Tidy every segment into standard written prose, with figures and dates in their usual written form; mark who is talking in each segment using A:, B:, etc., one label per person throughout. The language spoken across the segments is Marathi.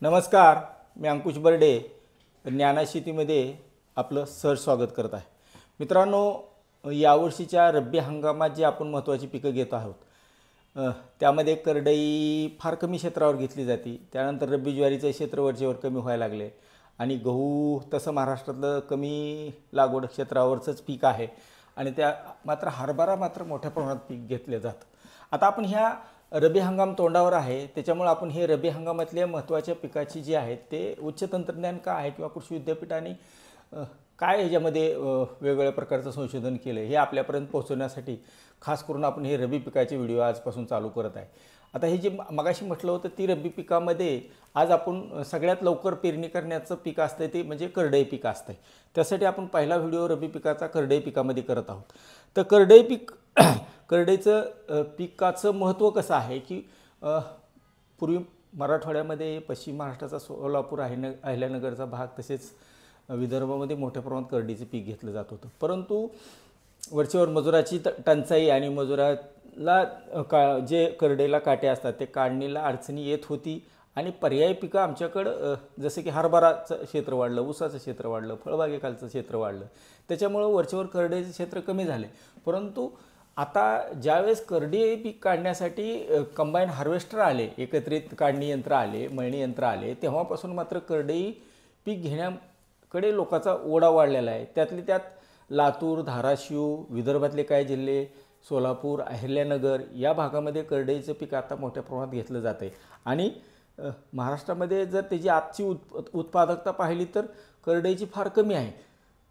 A: नमस्कार, मी अंकुश बर्डे ज्ञानशेतीमध्ये आपलं सहर्ष स्वागत करत आहे. मित्रांनो, यावर्षीच्या रब्बी हंगामात जी आपण महत्त्वाची पिकं घेत आहोत त्यामध्ये करडई फार कमी क्षेत्रावर घेतली जाते. त्यानंतर रब्बी ज्वारीचं क्षेत्र वरचेवर कमी व्हायला लागले आणि गहू तसं महाराष्ट्रातलं कमी लागवड क्षेत्रावरचंच पीक आहे आणि त्या मात्र हरभरा मात्र मोठ्या प्रमाणात पीक घेतलं जातं. आता आपण ह्या रब्बी हंगाम तोंडावर आहे, त्याच्यामुळे आपण हे रब्बी हंगामातल्या महत्त्वाच्या पिकाची जी आहेत ते उच्च तंत्रज्ञान का आहे किंवा कृषी विद्यापीठाने काय ह्याच्यामध्ये वेगवेगळ्या प्रकारचं संशोधन केलं हे आपल्यापर्यंत पोहोचवण्यासाठी खास करून आपण हे रब्बी पिकाचे व्हिडिओ आजपासून चालू करत आहे. आता हे जे मगाशी म्हटलं होतं ती रब्बी पिकामध्ये आज आपण सगळ्यात लवकर पेरणी करण्याचं पीक असतं ते म्हणजे करडई पीक असतं. त्यासाठी आपण पहिला व्हिडिओ रब्बी पिकाचा करडई पिकामध्ये करत आहोत. तर करडई पीक करडईचं पिकाचं महत्त्व कसं आहे की पूर्वी मराठवाड्यामध्ये पश्चिम महाराष्ट्राचा सोलापूर अहिल्यानगरचा भाग तसेच विदर्भामध्ये मोठ्या प्रमाणात करडीचं पीक घेतलं जात होतं. परंतु वरचेवर मजुराची टंचाई आणि मजुराला जे करडईला काटे असतात ते काढणीला अडचणी येत होती आणि पर्यायी पिकं आमच्याकडं जसं की हरभराचं क्षेत्र वाढलं, ऊसाचं क्षेत्र वाढलं, फळबागेखालचं क्षेत्र वाढलं, त्याच्यामुळं वरचेवर करडईचं क्षेत्र कमी झाले. परंतु आता ज्यावेळेस करडी पीक काढण्यासाठी कंबाईन हार्वेस्टर आले, एकत्रित काढणी यंत्र आले, मळणी यंत्र आले, तेव्हापासून मात्र करडई पीक घेण्याकडे लोकांचा ओढा वाढलेला आहे. त्यातले त्यात लातूर, धाराशिव, विदर्भातले काही जिल्हे, सोलापूर, अहिल्यानगर या भागामध्ये करडईचं पीक आता मोठ्या प्रमाणात घेतलं जात आहे. आणि महाराष्ट्रामध्ये जर त्याची आजची उत्पादकता पाहिली तर करडईची फार कमी आहे.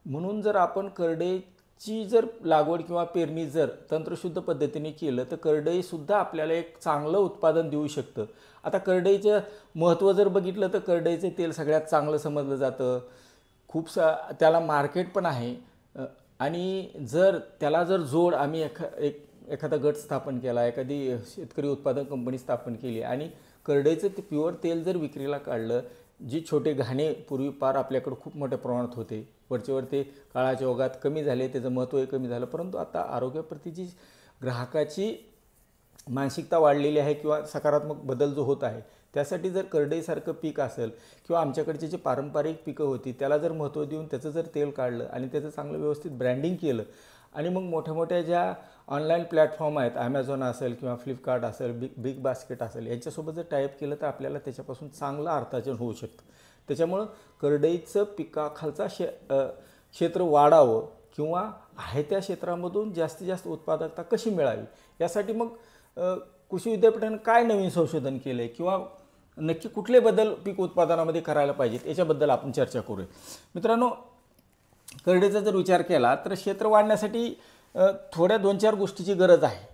A: म्हणून जर आपण करडईची जर लागवड किंवा पेरणी जर तंत्रशुद्ध पद्धतीने केलं तर करडईसुद्धा आपल्याला एक चांगलं उत्पादन देऊ शकतं. आता करडईचं महत्त्व जर बघितलं तर करडईचं तेल सगळ्यात चांगलं समजलं जातं, त्याला मार्केट पण आहे. आणि जर त्याला जर जोड आम्ही एखादा गट स्थापन केला, एखादी शेतकरी उत्पादन कंपनी स्थापन केली आणि करडईचं ते प्युअर तेल जर विक्रीला काढलं, जी छोटे घाणे पूर्वी पार आपल्याकडे खूप मोठ्या प्रमाणात होते, वरचेवर ते काळाच्या ओघात कमी झाले, त्याचं महत्त्वही कमी झालं. परंतु आता आरोग्याप्रती जी ग्राहकाची मानसिकता वाढलेली आहे किंवा सकारात्मक बदल जो होत आहे त्यासाठी जर करडईसारखं पीक असेल किंवा आमच्याकडची जी पारंपरिक पिकं होती त्याला जर महत्त्व देऊन त्याचं जर तेल काढलं आणि त्याचं चांगलं व्यवस्थित ब्रँडिंग केलं आणि मग मोठ्या मोठ्या ज्या ऑनलाईन प्लॅटफॉर्म आहेत, ॲमेझॉन असेल किंवा फ्लिपकार्ट असेल, बिग बास्केट असेल, यांच्यासोबत जर टाईप केलं तर आपल्याला त्याच्यापासून चांगलं अर्थार्जन होऊ शकतं. त्याच्यामुळं करडईचं पिकाखालचा क्षेत्र वाढावं किंवा आहे त्या क्षेत्रामधून जास्तीत जास्त उत्पादकता कशी मिळावी यासाठी मग कृषी विद्यापीठानं काय नवीन संशोधन केलं आहे किंवा नक्की कुठले बदल पीक उत्पादनामध्ये करायला पाहिजेत याच्याबद्दल आपण चर्चा करूया. मित्रांनो, करडईचा जर विचार केला तर क्षेत्र वाढण्यासाठी थोड्या 2-4 गोष्टीची गरज आहे.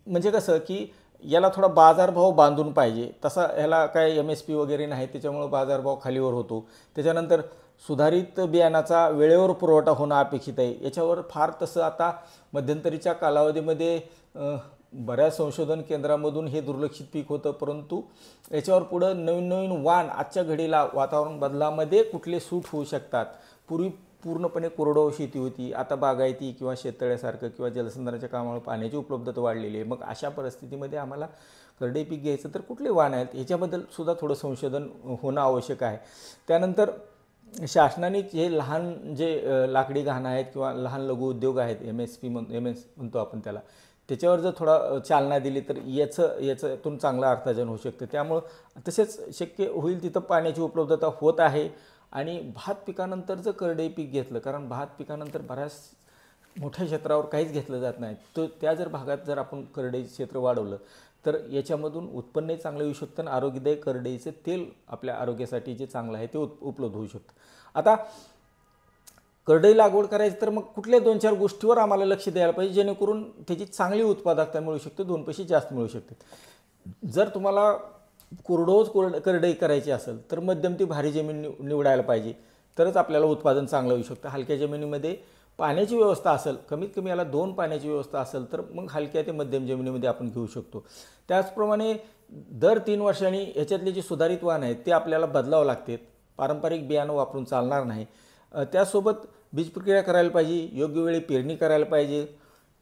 A: म्हणजे कसं की याला थोडा बाजारभाव बांधून पाहिजे, तसा ह्याला काय MSP वगैरे नाही, त्याच्यामुळं बाजारभाव खालीवर होतो. त्याच्यानंतर सुधारित बियाणाचा वेळेवर पुरवठा होणं अपेक्षित आहे. याच्यावर फार तसं आता मध्यंतरीच्या कालावधीमध्ये बऱ्याच संशोधन केंद्रामधून हे दुर्लक्षित पीक होतं. परंतु याच्यावर पुढं नवीन नवीन वाण आजच्या घडीला वातावरण बदलामध्ये कुठले सूट होऊ शकतात. पूर्वी पूर्णपणे कोरडवाहू शेती होती, आता बागायती किंवा शेततळ्यासारखं किंवा जलसंधारणाच्या कामामुळे पाण्याची उपलब्धता वाढलेली आहे. मग अशा परिस्थितीमध्ये आम्हाला करडई पीक घ्यायचं तर कुठले वाण आहेत ह्याच्याबद्दल सुद्धा थोडं संशोधन होणं आवश्यक आहे. त्यानंतर शासनाने जे लाकडी घाणं आहेत किंवा लहान लघु उद्योग आहेत, MS म्हणतो आपण त्याला, त्याच्यावर जर थोडा चालना दिली तर याच्यातून चांगलं अर्थार्जन होऊ शकतं. त्यामुळं तसेच शक्य होईल तिथं पाण्याची उपलब्धता होत आहे. आणि भात पिकानंतर जर करडई पीक घेतलं, कारण भात पिकानंतर बऱ्याच मोठ्या क्षेत्रावर काहीच घेतलं जात नाही, तर त्या जर भागात जर आपण करडई क्षेत्र वाढवलं तर याच्यामधून उत्पन्नही चांगलं येऊ शकतं आणि आरोग्यदायी करडईचं तेल आपल्या आरोग्यासाठी जे चांगलं आहे ते उपलब्ध होऊ शकतं. आता करडई लागवड करायची तर मग कुठल्या 2-4 गोष्टीवर आम्हाला लक्ष द्यायला पाहिजे जेणेकरून त्याची चांगली उत्पादकता मिळू शकते, 2 पैसे जास्त मिळू शकते. जर तुम्हाला करडई करायची असेल तर मध्यम ती भारी जमीन निवडायला पाहिजे, तरच आपल्याला उत्पादन चांगलं होऊ शकतं. हलक्या जमिनीमध्ये पाण्याची व्यवस्था असेल, कमीत कमी याला 2 पाण्याची व्यवस्था असेल तर मग हलक्या ते मध्यम जमिनीमध्ये आपण घेऊ शकतो. त्याचप्रमाणे दर 3 वर्षांनी ह्याच्यातले जे सुधारित वाण आहेत ते आपल्याला बदलावं लागतात. पारंपरिक बियाणं वापरून चालणार नाही. त्यासोबत बीज प्रक्रिया करायला पाहिजे, योग्य वेळी पेरणी करायला पाहिजे.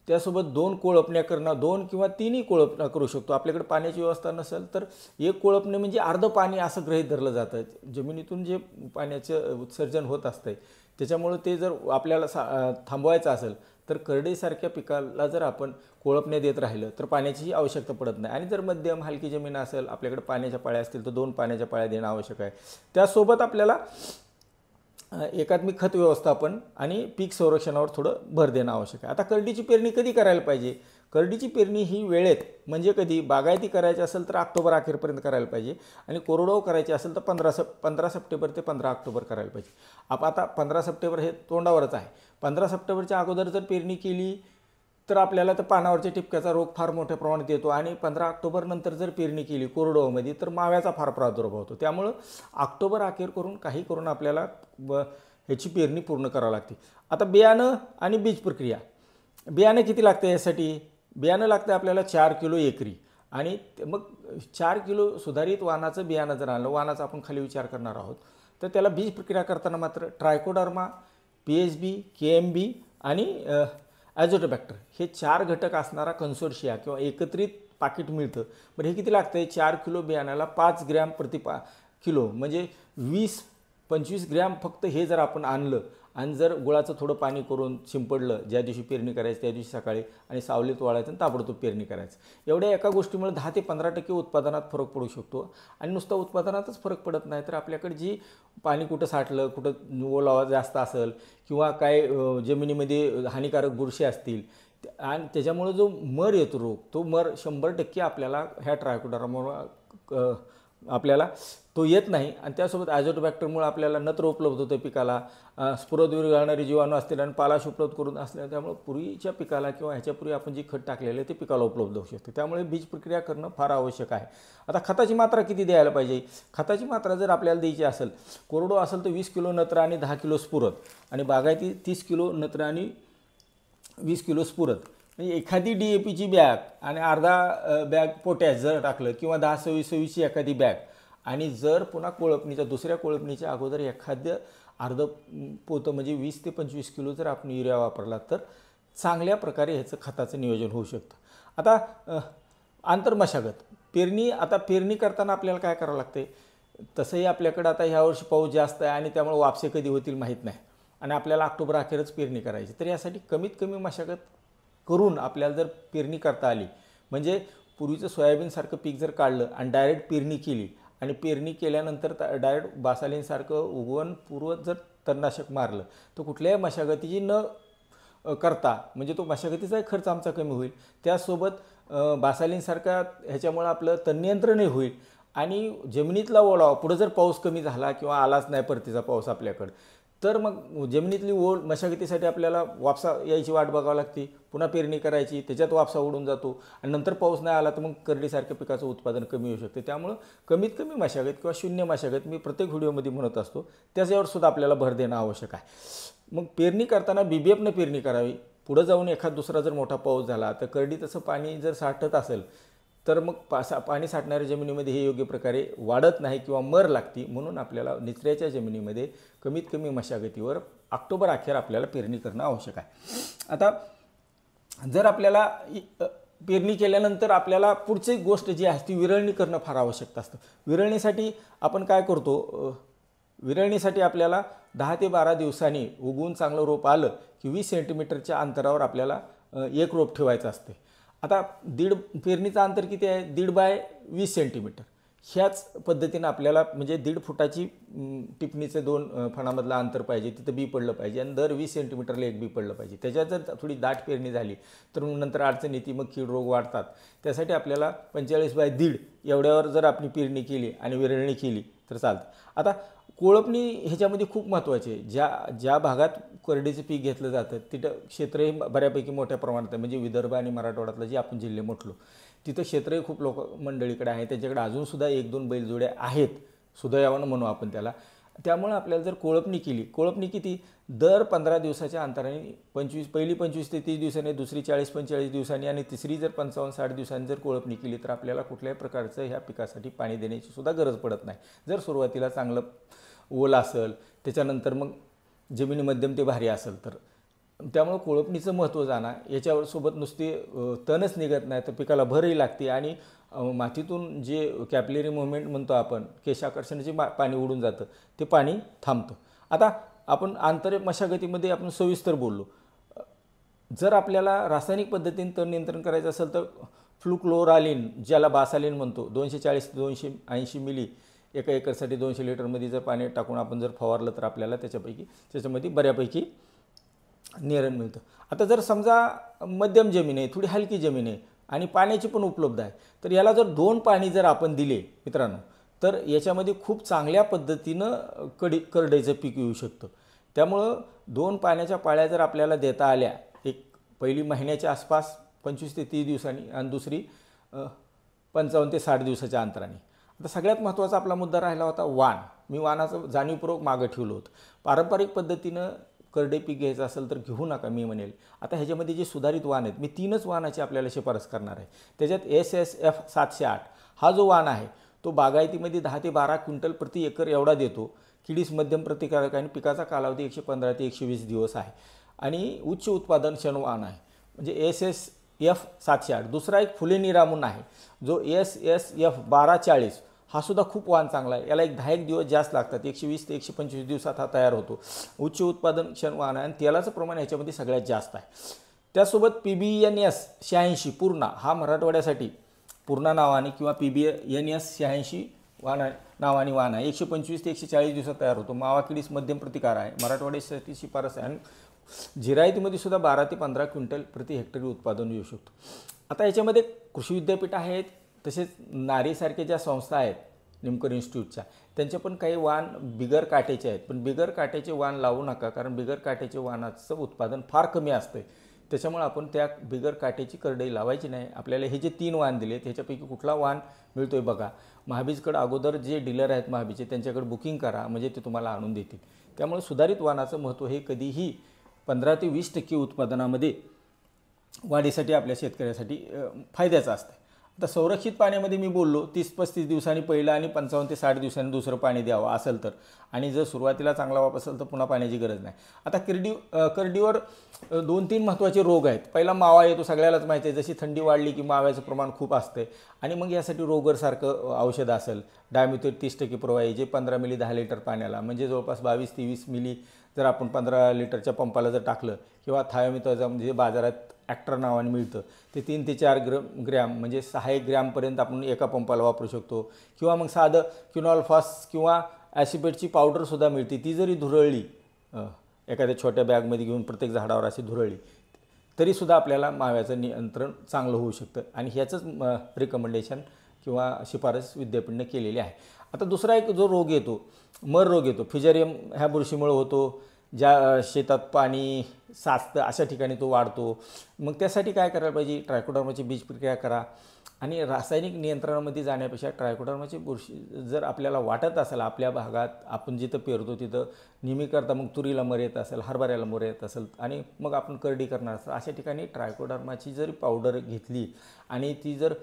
A: त्यासोबत 2 कोळपण्या करणं, 2 किंवा 3ही कोळपण्या करू शकतो. आपल्याकडे पाण्याची व्यवस्था नसेल तर एक कोळपणे म्हणजे अर्धं पाणी असं गृहीत धरलं जातं. जमिनीतून जे पाण्याचं उत्सर्जन होत असतं त्याच्यामुळे ते जर आपल्याला थांबवायचं असेल तर करडईसारख्या पिकाला जर आपण कोळपण्या देत राहिलं तर पाण्याचीही आवश्यकता पडत नाही. आणि जर मध्यम हलकी जमीन असेल, आपल्याकडे पाण्याच्या पाळ्या असतील तर 2 पाण्याच्या पाळ्या देणं आवश्यक आहे. त्यासोबत आपल्याला एकात्मिक खत व्यवस्थापन आणि पीक संरक्षणावर थोडं भर देणं आवश्यक आहे. आता करडीची पेरणी कधी करायला पाहिजे? करडीची पेरणी ही वेळेत म्हणजे कधी बागायती करायची असेल तर ऑक्टोबर अखेरपर्यंत करायला पाहिजे आणि कोरडवाहू करायची असेल तर 15 सप्टेंबर ते 15 ऑक्टोबर करायला पाहिजे. आता 15 सप्टेंबर हे तोंडावरच आहे. 15 सप्टेंबरच्या अगोदर जर पेरणी केली तर आपल्याला तर पानावरच्या टिपक्याचा रोग फार मोठ्या प्रमाणात येतो आणि 15 ऑक्टोबर नंतर जर पेरणी केली कोरडवाहूमध्ये तर माव्याचा फार प्रादुर्भाव होतो. त्यामुळं ऑक्टोबर अखेर काही करून आपल्याला ह्याची पेरणी पूर्ण करावी लागते. आता बियाणं आणि बीज प्रक्रिया. बियाणं किती लागतं यासाठी? बियाणं लागतं आपल्याला 4 किलो एकरी. आणि मग 4 किलो सुधारित वाणाचं बियाणं जर आणलं, वाणाचा आपण खाली विचार करणार आहोत, तर त्याला बीज प्रक्रिया करताना मात्र ट्रायकोडर्मा, PHB, KMB आणि ॲझोटोबॅक्टर हे 4 घटक असणारा कन्सोर्शिया किंवा एकत्रित पाकिट मिळतं. बरं हे किती लागतं आहे? 4 किलो बियाण्याला 5 ग्रॅम प्रति किलो म्हणजे 20-25 ग्रॅम फक्त हे जर आपण आणलं आणि जर गुळाचं थोडं पाणी करून शिंपडलं, ज्या दिवशी पेरणी करायची त्या दिवशी सकाळी आणि सावलीत वाळायचं आणि ताबडतोब पेरणी करायचं, एवढ्या एका गोष्टीमुळे 10 ते 15% उत्पादनात फरक पडू शकतो. आणि नुसतं उत्पादनातच फरक पडत नाही तर आपल्याकडे जी पाणी कुठं साठलं, कुठं ओलावा जास्त असेल किंवा काय जमिनीमध्ये हानिकारक बुरशी असतील आणि त्याच्यामुळे जो मर येतो रोग, तो मर 100% आपल्याला ह्या ट्रायकोडर्मामुळे आपल्याला तो येत नाही. आणि त्यासोबत ॲझोटोबॅक्टरमुळे आपल्याला नत्र उपलब्ध होतं पिकाला, स्फुरद विरघळणारी जीवाणू असतील आणि पालाश उपलब्ध करून असल्या, त्यामुळे पूर्वीच्या पिकाला किंवा ह्याच्यापूर्वी आपण जी खत टाकलेलं आहे ते पिकाला उपलब्ध होऊ शकते. त्यामुळे बीज प्रक्रिया करणं फार आवश्यक आहे. आता खताची मात्रा किती द्यायला पाहिजे? खताची मात्रा जर आपल्याला द्यायची असेल, कोरडो असेल तर 20 किलो नत्र आणि 10 किलो स्फुरद, आणि बागायती 30 किलो नत्र आणि 20 किलो स्फुरद. म्हणजे एखादी DAPची बॅग आणि अर्धा बॅग पोटॅश जर टाकलं किंवा 10-26-26ची एखादी बॅग, आणि जर पुन्हा कोळपणीच्या दुसऱ्या कोळपणीच्या अगोदर एखादं अर्धं पोतं म्हणजे 20 ते 25 किलो जर आपण युरिया वापरला तर चांगल्या प्रकारे ह्याचं खताचं नियोजन होऊ शकतं. आता आंतरमशागत पेरणी. आता पेरणी करताना आपल्याला काय करावं लागते? तसंही आपल्याकडं आता ह्यावर्षी पाऊस जास्त आहे आणि त्यामुळे वापसे कधी होतील माहीत नाही आणि आपल्याला ऑक्टोबर अखेरच पेरणी करायची. तर यासाठी कमीत कमी मशागत करून आपल्याला जर पेरणी करता आली, म्हणजे पूर्वीचं सोयाबीनसारखं पीक जर काढलं आणि डायरेक्ट पेरणी केली आणि पेरणी केल्यानंतर डायरेक्ट बासालींसारखं उगवण पूर्व जर तणनाशक मारलं तर कुठल्याही मशागतीची न करता, म्हणजे तो मशागतीचाही खर्च आमचा कमी होईल, त्यासोबत बासालींसारखा ह्याच्यामुळं आपलं तणनियंत्रणही होईल आणि जमिनीतला ओलावा पुढं जर पाऊस कमी झाला किंवा आलाच नाही परतीचा पाऊस आपल्याकडं, तर मग जमिनीतली ओल मशागतीसाठी आपल्याला वापसा यायची वाट बघावी लागते, पुन्हा पेरणी करायची, त्याच्यात वापसा उडून जातो आणि नंतर पाऊस नाही आला तर मग करडीसारख्या पिकाचं उत्पादन कमी होऊ शकते. त्यामुळं कमीत कमी मशागत किंवा शून्य मशागत मी प्रत्येक व्हिडिओमध्ये म्हणत असतो, त्याच्यावर सुद्धा आपल्याला भर देणं आवश्यक आहे. मग पेरणी करताना BBFनं पेरणी करावी. पुढं जाऊन एखाद दुसरा जर मोठा पाऊस झाला तर करडी तसं पाणी जर साठत असेल तर मग पाणी साठणाऱ्या जमिनीमध्ये हे योग्य प्रकारे वाढत नाही किंवा मर लागती. म्हणून आपल्याला निचऱ्याच्या जमिनीमध्ये कमीत कमी मशागतीवर ऑक्टोबर अखेर आपल्याला पेरणी करणं आवश्यक आहे. आता जर आपल्याला पेरणी केल्यानंतर आपल्याला पुढची गोष्ट जी आहे ती विरळणी करणं फार आवश्यक असतं. विरळणीसाठी आपण काय करतो? विरळणीसाठी आपल्याला 10 ते 12 दिवसांनी उगवून चांगलं रोप आलं की 20 सेंटीमीटरच्या अंतरावर आपल्याला एक रोप ठेवायचं असते. आता पेरणीचं अंतर किती आहे? 1.5 बाय 20 सेंटीमीटर. ह्याच पद्धतीनं आपल्याला म्हणजे 1.5 फुटाची टिपणीचं 2 फणामधलं अंतर पाहिजे, तिथं बी पडलं पाहिजे आणि दर 20 सेंटीमीटरला एक बी पडलं पाहिजे. त्याच्यात जर थोडी दाट पेरणी झाली तर मग नंतर अडचण येते, मग कीड रोग वाढतात. त्यासाठी आपल्याला 45 बाय 1.5 एवढ्यावर जर आपण पेरणी केली आणि विरळणी केली तर चालतं. आता कोळपणी ह्याच्यामध्ये खूप महत्त्वाची आहे. ज्या भागात करडीचं पीक घेतलं जातं तिथं क्षेत्रही बऱ्यापैकी मोठ्या प्रमाणात आहे. म्हणजे विदर्भ आणि मराठवाड्यातलं जे आपण जिल्हे म्हटलो तिथं क्षेत्रही खूप मंडळीकडे आहे, त्यांच्याकडे अजूनसुद्धा 1-2 बैलजोड्या आहेत, सुदैवानं म्हणू आपण त्याला. त्यामुळे आपल्याला जर कोळपणी केली, कोळपणी किती? दर 15 दिवसाच्या अंतराने पहिली 25 ते 30 दिवसांनी, दुसरी 40-45 दिवसांनी आणि तिसरी जर 55-60 दिवसांनी जर कोळपणी केली तर आपल्याला कुठल्याही प्रकारचं ह्या पिकासाठी पाणी देण्याची सुद्धा गरज पडत नाही. जर सुरुवातीला चांगलं ओल असेल, त्याच्यानंतर मग जमिनी मध्यम ते भारी असेल तर त्यामुळे कोळपणीचं महत्त्व जाणार याच्यावर सोबत नुसती तणच निघत नाही तर पिकाला भरही लागते आणि मातीतून जे कॅपिलरी मुवमेंट म्हणतो आपण केशाकर्षणाचे पाणी उडून जातं ते पाणी थांबतं. आता आपण आंतर मशागतीमध्ये आपण सविस्तर बोललो. जर आपल्याला रासायनिक पद्धतीने तण नियंत्रण करायचं असेल तर फ्लुक्लोरालिन ज्याला बासालिन म्हणतो 240 ते 280 मिली एका एकरसाठी 200 लिटरमध्ये जर पाणी टाकून आपण जर फवारलं तर आपल्याला त्याच्यामध्ये बऱ्यापैकी नियंत्रण मिळतं. आता जर समजा मध्यम जमीन आहे, थोडी हलकी जमीन आहे आणि पाण्याची पण उपलब्ध आहे तर याला जर 2 पाणी जर आपण दिले मित्रांनो तर याच्यामध्ये खूप चांगल्या पद्धतीनं करडईचं पीक येऊ शकतं. त्यामुळं 2 पाण्याच्या पाळ्या जर आपल्याला देता आल्या, एक पहिली महिन्याच्या आसपास 25 ते 30 दिवसांनी आणि दुसरी 55 ते 60 दिवसाच्या अंतराने. आता सगळ्यात महत्त्वाचा आपला मुद्दा राहिला होता वाण. मी वाणाचं जाणीवपूर्वक मागं ठेवलं होतं. पारंपरिक पद्धतीनं करडई पीक घ्यायचं असेल तर घेऊ नका मी म्हणेल. आता ह्याच्यामध्ये जे सुधारित वाण आहेत मी 3च वाणाची आपल्याला शिफारस करणार आहे. त्याच्यात SSF 708 हा जो वाण आहे तो बागायतीमध्ये 10 ते 12 क्विंटल प्रति एकर एवढा देतो. किडीस मध्यम प्रतिकारक आणि पिकाचा कालावधी 115 ते 120 दिवस आहे आणि उच्च उत्पादनक्षम वाण आहे म्हणजे SSF 708. दुसरा एक फुले निरामून आहे जो SSF 1240 हा सुद्धा खूप वाण चांगला आहे. याला एक 10 दिवस जास्त लागतात, 120 ते 125 दिवसात हा तयार होतो. उच्च उत्पादनक्षम वाण आहे आणि तेलाचं प्रमाण याच्यामध्ये सगळ्यात जास्त आहे. त्यासोबत PBNS 86 पूर्णा हा मराठवाड्यासाठी पूर्णा नावाने किंवा PBNS 86 नावाने वाण आहे. 125 ते 140 दिवसात तयार होतो. मावा किडीस मध्यम प्रतिकार आहे. मराठवाड्यासाठी शिफारस आहे आणि जिरायतीमध्ये सुद्धा 12 ते 15 क्विंटल प्रति हेक्टरी उत्पादन येऊ शकतो. आता याच्यामध्ये कृषी विद्यापीठ आहेत, तसेच नारीसारख्या ज्या संस्था आहेत निमकर इन्स्टिट्यूटच्या त्यांचे पण काही वाण बिगर काट्याचे आहेत. पण बिगर काट्याचे वाण लावू नका कारण बिगर काट्याचे वाणाचं उत्पादन फार कमी असतं. त्याच्यामुळे आपण त्या बिगर काट्याची करडई लावायची नाही. आपल्याला हे जे 3 वाण दिले त्याच्यापैकी कुठला वाण मिळतो आहे बघा. महाबीजकडे अगोदर जे डीलर आहेत महाबीजचे त्यांच्याकडे बुकिंग करा म्हणजे ते तुम्हाला आणून देतील. त्यामुळे सुधारित वाणाचं महत्त्व हे कधीही 15 ते 20% उत्पादनामध्ये वाढीसाठी आपल्या शेतकऱ्यासाठी फायद्याचं असतं. आता संरक्षित पाण्यामध्ये मी बोललो 30-35 दिवसांनी पहिलं आणि 55 ते 60 दिवसांनी दुसरं पाणी द्यावं असेल तर, आणि जर सुरुवातीला चांगला वाप असेल तर पुन्हा पाण्याची गरज नाही. आता करडीवर 2-3 महत्त्वाचे रोग आहेत. पहिला मावा येतो, सगळ्यालाच माहिती आहे. जशी थंडी वाढली की माव्याचं प्रमाण खूप असतं आणि मग यासाठी रोगरसारखं औषध असेल डायमिथोएट 30% प्रवाही जे 15 मिली 10 लिटर पाण्याला म्हणजे जवळपास 22-23 मिली जर आपण 15 लिटरच्या पंपाला जर टाकलं किंवा थायोमिथाझम जे बाजारात ॲक्टर नावाने मिळतं ते 3 ते 4 ग्रॅम म्हणजे 6 ग्रॅमपर्यंत आपण एका पंपाला वापरू शकतो. किंवा मग साधं क्विनॉल्फॉस किंवा ॲसिपेटची पावडरसुद्धा मिळते. ती जरी धुरळली एखाद्या छोट्या बॅगमध्ये घेऊन प्रत्येक झाडावर अशी धुरळली तरीसुद्धा आपल्याला माव्याचं नियंत्रण चांगलं होऊ शकतं आणि ह्याचंच रिकमेंडेशन किंवा शिफारस विद्यापीठाने केलेली आहे. आता दुसरा एक जो रोग येतो मर रोग येतो. फ्युजेरियम ह्या बुरशीमुळे होतो. ज्या शेतात पाणी साचतं अशा ठिकाणी तो वाढतो. मग त्यासाठी काय करायला पाहिजे, ट्रायकोडर्माची बीज प्रक्रिया करा आणि रासायनिक नियंत्रणामध्ये जाण्यापेक्षा ट्रायकोडर्माची बुरशी जर आपल्याला वाटत असेल आपल्या भागात आपण जिथं पेरतो तिथं नेहमी करता मग तुरीला मर येत असेल, हरभऱ्याला मर येत असेल आणि मग आपण करडी करणार असेल अशा ठिकाणी ट्रायकोडर्माची जरी पावडर घेतली आणि ती जर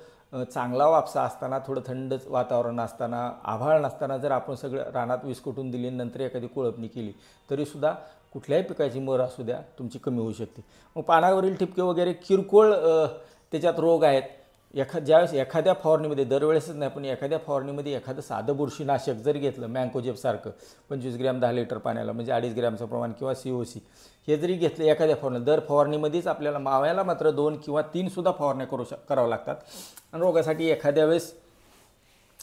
A: चांगला वापसा असताना थोडं थंड वातावरण असताना आभाळ नसताना जर आपण सगळं रानात विस्कटून दिली नंतर एखादी कोळपणी केली तरीसुद्धा कुठल्याही पिकाची मर असू द्या तुमची कमी होऊ शकते. मग पानावरील ठिपके वगैरे किरकोळ त्याच्यात रोग आहेत. ज्यावेळेस एखाद्या फवारणीमध्ये दरवेळेसच नाही पण एखाद्या फवारणीमध्ये एखादं साधं बुरशीनाशक जरी घेतलं मँकोजेबसारखं 25 ग्रॅम 10 लिटर पाण्याला म्हणजे 2.5 ग्रॅमचं प्रमाण किंवा COC हे जरी घेतलं एखाद्या फवारणी दर फवारणीमध्येच आपल्याला माव्याला मात्र 2 किंवा 3 सुद्धा फवारण्या करावं लागतात. आणि रोगासाठी एखाद्या वेळेस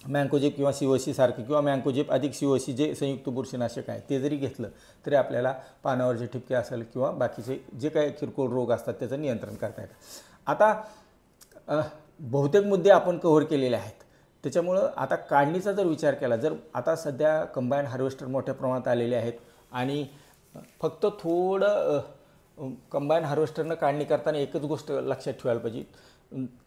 A: मँकोजेब किंवा COC सारखं किंवा मँकोजेब अधिक COC जे संयुक्त बुरशीनाशक आहे ते जरी घेतलं तरी आपल्याला पानावरचे ठिपके असेल किंवा बाकीचे जे काही किरकोळ रोग असतात त्याचं नियंत्रण करता येतं. आता बहुतेक मुद्दे आपण कव्हर केलेले आहेत. त्याच्यामुळं आता काढणीचा जर विचार केला जर आता सध्या कंबाईन हार्वेस्टर मोठ्या प्रमाणात आलेले आहेत आणि फक्त थोडं कंबाईन हार्वेस्टरनं काढणी करताना एकच गोष्ट लक्षात ठेवायला पाहिजे,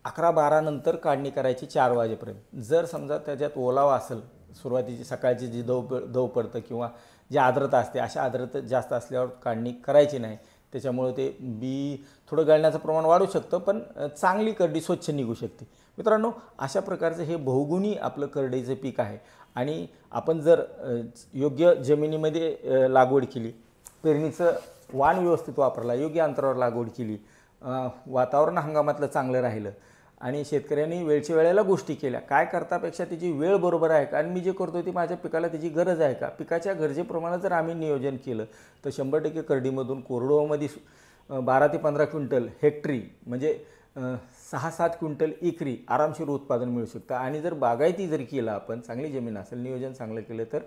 A: 11-12 नंतर काढणी करायची 4 वाजेपर्यंत. जर समजा त्याच्यात ओलावा असेल सुरुवातीची सकाळची जी दव पडतं किंवा जी आर्द्रता असते अशा आर्द्रता जास्त असल्यावर काढणी करायची नाही. त्याच्यामुळे ते बी थोडं गळण्याचं प्रमाण वाढू शकतं पण चांगली करडी स्वच्छ निघू शकते. मित्रांनो अशा प्रकारचं हे बहुगुणी आपलं करडईचं पीक आहे आणि आपण जर योग्य जमिनीमध्ये लागवड केली पेरणीचं वाण व्यवस्थित वापरला, योग्य अंतरावर लागवड केली, वातावरण हंगामातलं चांगलं राहिलं आणि शेतकऱ्यांनी वेळच्या वेळेला गोष्टी केल्या, काय करतापेक्षा त्याची वेळ बरोबर आहे का आणि मी जे करतो ते माझ्या पिकाला त्याची गरज आहे का, पिकाच्या गरजेप्रमाणे जर आम्ही नियोजन केलं तर 100% करडीमधून कोरडवाहूमध्ये 12 ते 15 क्विंटल हेक्टरी म्हणजे 6-7 क्विंटल एकरी आरामशीर उत्पादन मिळू शकतं. आणि जर बागायती जर केलं आपण, चांगली जमीन असेल, नियोजन चांगलं केलं तर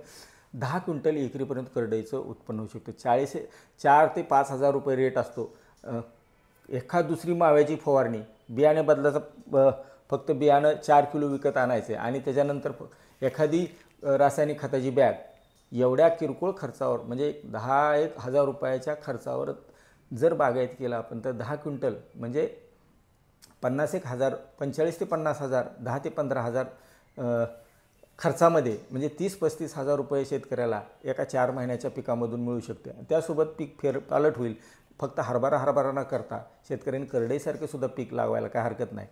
A: 10 क्विंटल एकरीपर्यंत करडईचं उत्पन्न होऊ शकतं. 4 ते 5 हजार रुपये रेट असतो. एखाद दुसरी माव्याची फवारणी, बियाणे बदलाचा फक्त बियाणं 4 किलो विकत आणायचे आणि त्याच्यानंतर एखादी रासायनिक खताची बॅग, एवढ्या किरकोळ खर्चावर म्हणजे 10-1 हजार रुपयाच्या खर्चावर जर बागायत केला आपण तर 10 क्विंटल म्हणजे 50,000 45 ते 50,000 10 ते 15,000 खर्चामध्ये म्हणजे 30-35 हजार रुपये शेतकऱ्याला एका 4 महिन्याच्या पिकामधून मिळू शकते. त्यासोबत पीक फेरपालट होईल. फक्त हरभरा न करता शेतकऱ्यांनी करडईसारखे सुद्धा पीक लावायला काय हरकत नाही.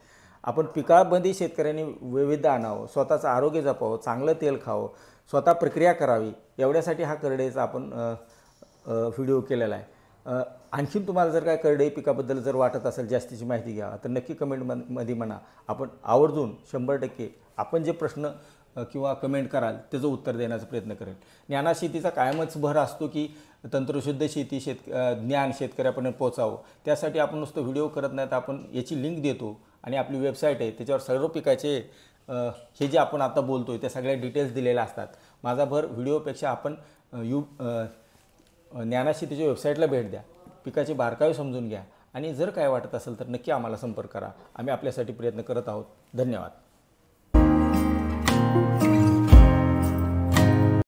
A: आपण पिकामध्ये शेतकऱ्यांनी वैविध्य आणावं, स्वतःचं आरोग्य जपावं, चांगलं तेल खावं, स्वतः प्रक्रिया करावी, एवढ्यासाठी हा करडईचा आपण व्हिडिओ केलेला आहे. आणखीन तुम्हाला जर काय करडई पिकाबद्दल जर वाटत असेल जास्तीची माहिती घ्या तर नक्की कमेंटमध्ये म्हणा. आपण आवर्जून 100% आपण जे प्रश्न किंवा कमेंट कराल त्याचं उत्तर देण्याचा प्रयत्न करेल. ज्ञाना शेतीचा कायमच भर असतो की तंत्रशुद्ध शेती ज्ञान शेतकऱ्यापर्यंत पोहोचावं. त्यासाठी आपण नुसतं व्हिडिओ करत नाही तर आपण याची लिंक देतो आणि आपली वेबसाईट आहे त्याच्यावर सर्व पिकाचे हे जे आपण आता बोलतो आहे त्या सगळ्या डिटेल्स दिलेल्या असतात. माझा भर व्हिडिओपेक्षा आपण ज्ञाना शेतीच्या वेबसाईटला भेट द्या, पिकाचे बारकावे समजून घ्या आणि जर काय वाटत असेल तर नक्की आम्हाला संपर्क करा. आम्ही आपल्यासाठी प्रयत्न करत आहोत. धन्यवाद.